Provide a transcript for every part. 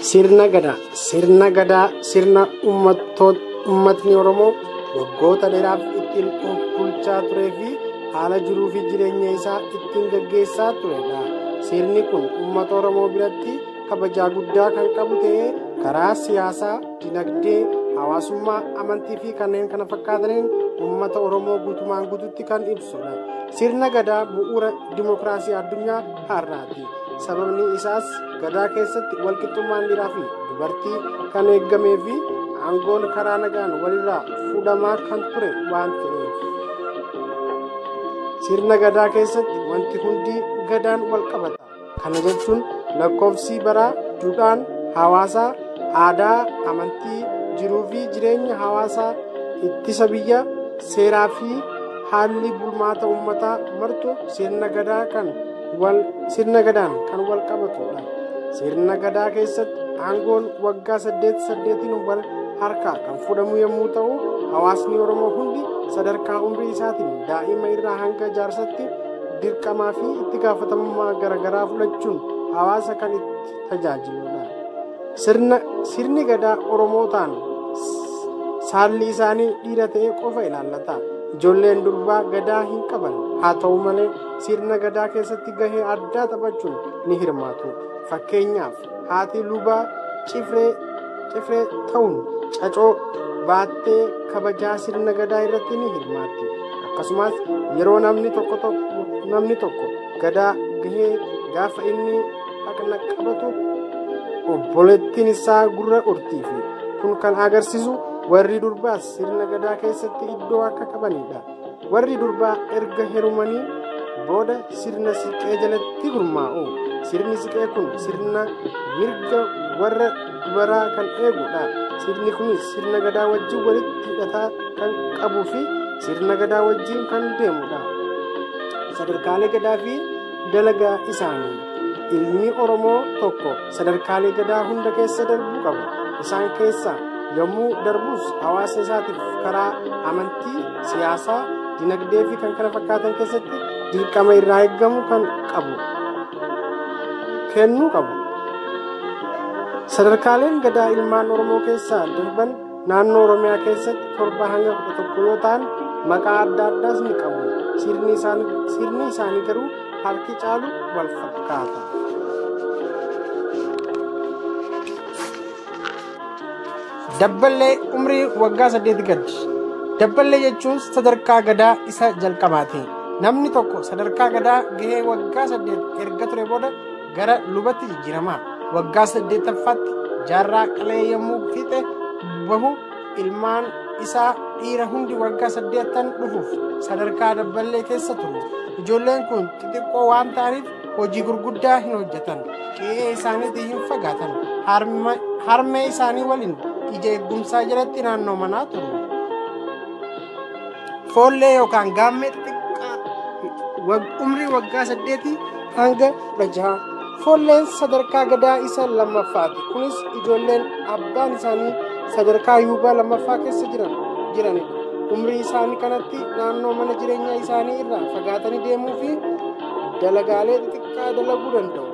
Sirna gadaa sirna uummatni Oromoo waggoota dheeraaf ittiin of bulchaa turee fi haala jiruu fi jireenya isaa ittiin gaggeessaa turedha. Sirni kun uummata Oromoo biratti kabajaa guddaa kan qabu ta'ee karaa siyaasaa, dinagdee, hawaasummaa, amantii fi kanneen kana fakkaataniin uummata Oromoo guutumaan guututti kan ibsudha. Sirna gadaa bu'uura dimookiraasii addunyaa har'aati. Sababni isaas gadaa keessatti walqixxummaan dhiiraa fi dubartii kan eegamee fi aangoon karaa nagaan walirraa fuudhamaa kan ture waan ta'eef. Sirna gadaa keessatti wanti hundi gadaan wal qabata. Kana jechuun lakkoofsi baraa, duudhaan hawaasaa, aadaa, amantii, jiruu fi jireenya hawaasaa, ittisa biyya, seeraa fi haalli bulmaata uummataa martu sirna gadaan kan wal qabatudha. Sirna gadaa keessatti aangoon waggaa 8 wal harkaa kan fudhamu yommuu ta'u, hawaasni Oromoo hundi sadarkaa umrii isaatiin daa'ima irraa hanga jaarsatti dirqamaa fi itti gaafatamummaa garaagaraa fudhachuun hawaasa kan itti tajaajiludha. Sirni gadaa Oromootaan saalli isaanii dhiira ta'e qofa ilaallata. Ijoolleen durbaa gadaa hin qaban. Haa ta'u malee sirna gadaa keessatti gahee addaa taphachuun ni hirmaatu. Fakkeenyaaf haati lubaa cifree ta'uun cacoo baattee kabajaa sirna gadaa irratti ni hirmaatti. Akkasumas yeroo namni tokko gadaa gahee gaafa inni dhaqna qabatu obboleettiin isaa gurra urtiifi. Kun kan agarsiisu warri durbaas sirna gadaa keessatti iddoo akka qabanidha. Warri durbaa erga heerumanii booda sirna siqee jalatti gurmaa'u. Sirni siqee kun sirna mirga warra dubaraa kan eegudha. Sirni kunis sirna gadaa wajjin walitti hidhataa kan qabuu fi sirna gadaa wajjin kan deemudha. Sadarkaalee gadaa fi dalagaa isaanii. Ilmi Oromoo tokko sadarkaalee gadaa hunda keessa darbuu qaba. Isaan keessaa yommuu darbus hawaasa isaatiif karaa amantii, siyaasaa, dinagdee fi kan kana fakkaatan keessatti dirqama irraa eegamu kan kennuu qabu. Sadarkaaleen gadaa ilmaan Oromoo keessaa darban naannoo Oromiyaa keessatti 7 hanga 11 yoo ta'an maqaa adda addaas ni qabu. Sirni isaanii garuu harki caalu wal fakkaata. Dabballee umrii waggaa 8 gadi. Dabballee jechuun sadarkaa gadaa isa jalqabaati. Namni tokko sadarkaa gadaa gahee waggaa 8 erga ture booda gara lubatti jijjiirama. Waggaa 8ffaatti jaarraa qalee yommuu fixe bahu ilmaan isaa dhiira hundi waggaa 8 dhufuuf sadarkaa dabballee keessa turu. Ijoolleen kun xixiqqoo waan ta'aniif hojii gurguddaa hin hojjetan. Qe'ee isaaniitii hin fagaatan. Harmee isaanii waliin ija eegumsaa jalatti naannoo manaa turu. Foollee yookaan gaammee xixiqqaa umrii waggaa 8 hanga 16. Foolleen sadarkaa gadaa isa lammaffaati. Kunis ijoolleen abbaan isaanii sadarkaa yuubaa lammaffaa keessa jiranidha. Umrii isaanii kanatti naannoo mana jireenyaa isaanii irraa fagaatanii deemuu fi dalagaalee xixiqqaa dalaguu danda'u.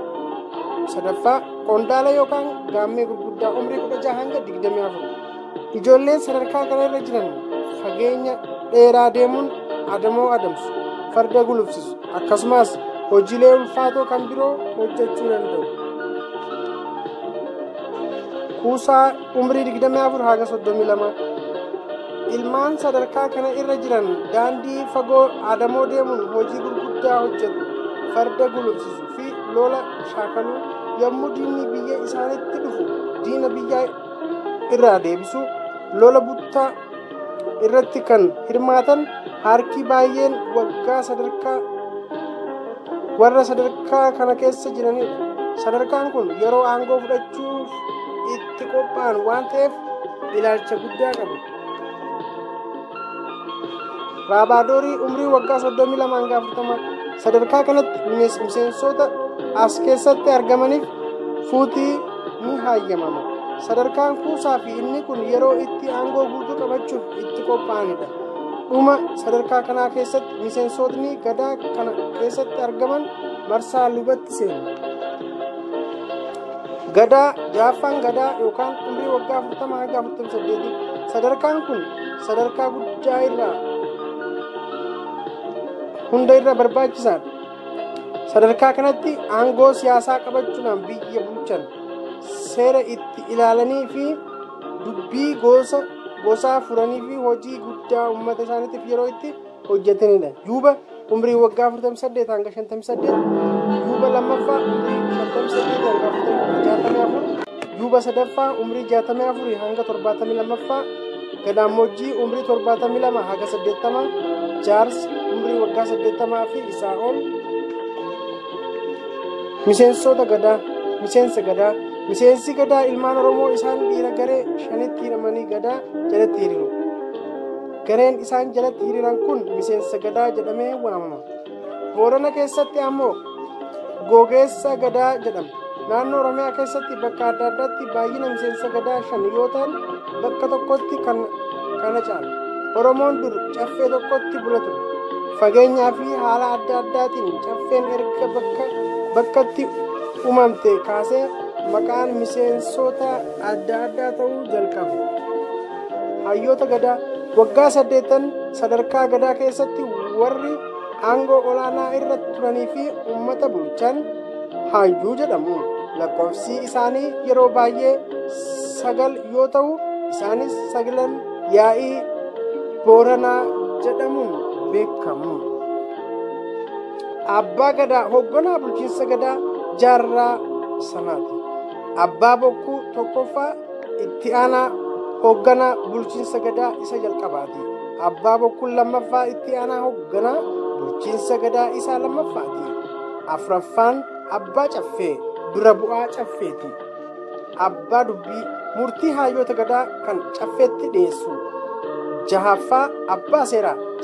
Sadaffaa qondaala yookaan gaammee gurguddaa umrii 16 hanga 24. Ijoolleen sadarkaa kana irra jiran fageenya dheeraa deemuun adamoo adamsu, farda gulufsisu, akkasumas hojiilee ulfaatoo kan biroo hojjechuu danda'u. Kuusaa umrii 24 hanga 32. Ilmaan sadarkaa kana irra jiran daandii fagoo adamoo deemuun hojii gurguddaa hojjetu, farda gulufsisu fi lola shaakaluu yommuu diinni biyya isaaniitti dhufu diina biyya irraa deebisu lola buttaa irratti kan hirmaatan harki baay'een warra sadarkaa kana keessa jiranidha. Sadarkaan kun yeroo aangoo fudhachuuf itti qophaa'an waan ta'eef ilaalcha guddaa qabu. Raabaadorii umrii waggaa 32 hanga 40. Sadarkaa kanatti miseensota as keessatti argamaniif fuutii ni hayyamama. Sadarkaan kuusaa fi inni kun yeroo itti aangoo guutuu qabachuuf itti qophaa'anidha. Dhuma sadarkaa kanaa keessatti miseensotni gadaa kana keessatti argaman marsaa lubatti seenu. Gadaa jaaffaan gadaa yookaan umrii waggaa 40 hanga 48. Sadarkaan kun sadarkaa guddaa irraa hunda irra barbaachisaadha. Sadarkaa kanatti aangoo siyaasaa qabachuudhaan biyya bulchan, seera itti ilaalanii fi dubbii gosaa furanii fi hojii guddaa uummata isaaniitiif yeroo itti hojjetanidha. Yuuba umrii waggaa 48 hanga 58, yuuba lammaffaa umrii 58 hanga 64, yuuba sadaffaa umrii 64 hanga 72ffaa, gadammoojjii umrii 72 hanga 80, jaarsi umrii waggaa 80 fi isaa ol. Miseensi gadaa ilmaan Oromoo isaan dhiira garee 5tti hidhamanii gadaa jalatti hiriiru. Gareen isaan jalatti hiriiran kun miseensa gadaa jedhamee waamama. Boorana keessatti ammoo gogeessa gadaa jedhama. Naannoo Oromiyaa keessatti bakka adda addaatti baay'ina miseensa gadaa 5 yoo ta'an bakka tokkotti kana caala. Oromoon dur caffee tokkotti bulatu. Fageenyaa fi haala adda addaatiin caffeen erga bakkatti uumamte kaasee maqaan miseensota adda addaa ta'uu jalqabe. Hayyoota gadaa waggaa 8 sadarkaa gadaa keessatti warri aangoo olaanaa irra turanii fi uummata bulchan hayyuu jedhamu. Lakkoofsi isaanii yeroo baay'ee 9 yoo ta'u isaanis 9 yaa'ii Booranaa jedhamuun beekamu. Abbaa gadaa hoogganaa bulchiinsa gadaa jaarraa sanaati. Abbaa bokkuu tokkoffaa itti aanaa hoogganaa bulchiinsa gadaa isa jalqabaati. Abbaa bokkuu lammaffaa itti aanaa hoogganaa bulchiinsa gadaa isa lammaffaati. Afraffaan abbaa caffee dura bu'aa caffeeti. Abbaa dubbii murtii hayyoota gadaa kan caffeetti dhiyeessu. Jahaffaa abbaa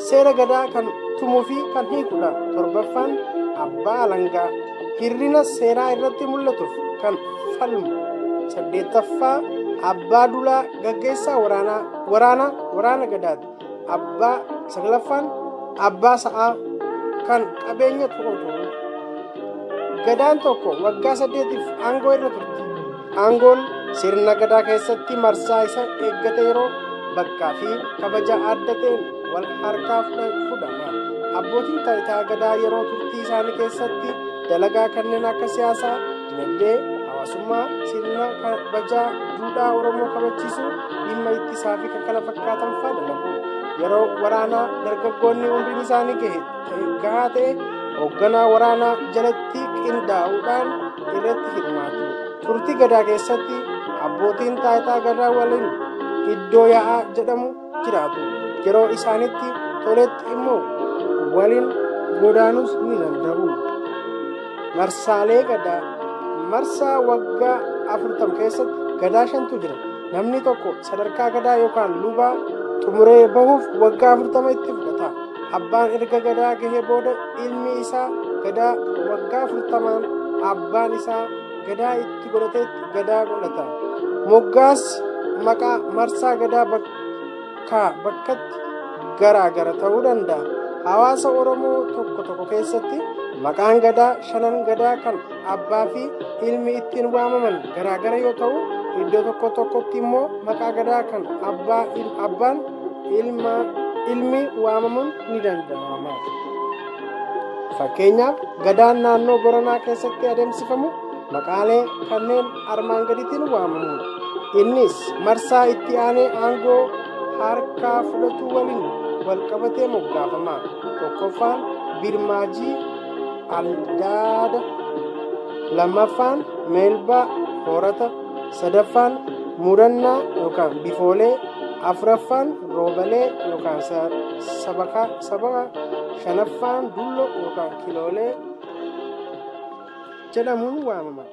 seera gadaa kan tumuu fi kan hiikudha. Torbaffaan abbaa alangaa hirrina seeraa irratti mul'atuuf kan falmu. 8ffaa abbaa dulaa gaggeessaa waraana gadaati. 9ffaan abbaa sa'aa kan qabeenya to'atu. Gadaan tokko waggaa 8f aangoo irra turti. Aangoon sirna gadaa keessatti marsaa isa eeggate yeroo bakkaa fi kabaja adda ta'een wal harkaa fudhama. Abbootiin taayitaa gadaa yeroo turtii isaanii keessatti dalagaa kanneen akka siyaasaa, dinagdee, hawaasummaa, sirna kabajaa duudhaa Oromoo kabachiisuu, dhimma ittisaa fi kan kana fakkaatan fa'aa dalagu. Yeroo waraanaa dargaggoonni umriin isaanii gahaa ta'e hoogganaa waraanaa jalatti qindaa'uudhaan irratti hirmaatu. Turtii gadaa keessatti abbootiin taayitaa gadaa waliin iddoo yaa'aa jedhamu jiraatu. Yeroo isaanitti toletti immoo waliin godaanuus ni danda'u. Marsaalee gadaa marsaa waggaa 40 keessatti gadaa 5tu jira. Namni tokko sadarkaa gadaa yookaan lubaa xumuree bahuuf waggaa 40 itti fudhata. Abbaan erga gadaa gahee booda ilmi isaa gadaa waggaa 40 abbaan isaa gadaa itti godhateetti gadaa godhata. Moggaas maqaa marsaa gadaa bakkatti garaagara ta'uu danda'a. Hawaasa Oromoo tokko keessatti maqaan gadaa 5 gadaa kan abbaa fi ilmi ittiin waamaman garaagara yoo ta'u, iddoo tokkotti immoo maqaa gadaa kan abbaan ilmi waamamuun ni danda'ama. Fakkeenyaaf gadaan naannoo Boranaa keessatti adeemsifamu maqaalee kanneen armaan gadiitiin waamamu. Innis marsaa itti aanee aangoo harkaa fudhatu waliin walqabatee moggaafama. Tokkoffaan Birmaajii Aldaada, lammaffaan Meelbaa Horata, sadaffaan Murannaa yookaan Bifoolee, afuraffaan Roobalee yookaan Sabaka, shanaffaan Dullo yookaan Kiloolee jedhamuun waamama.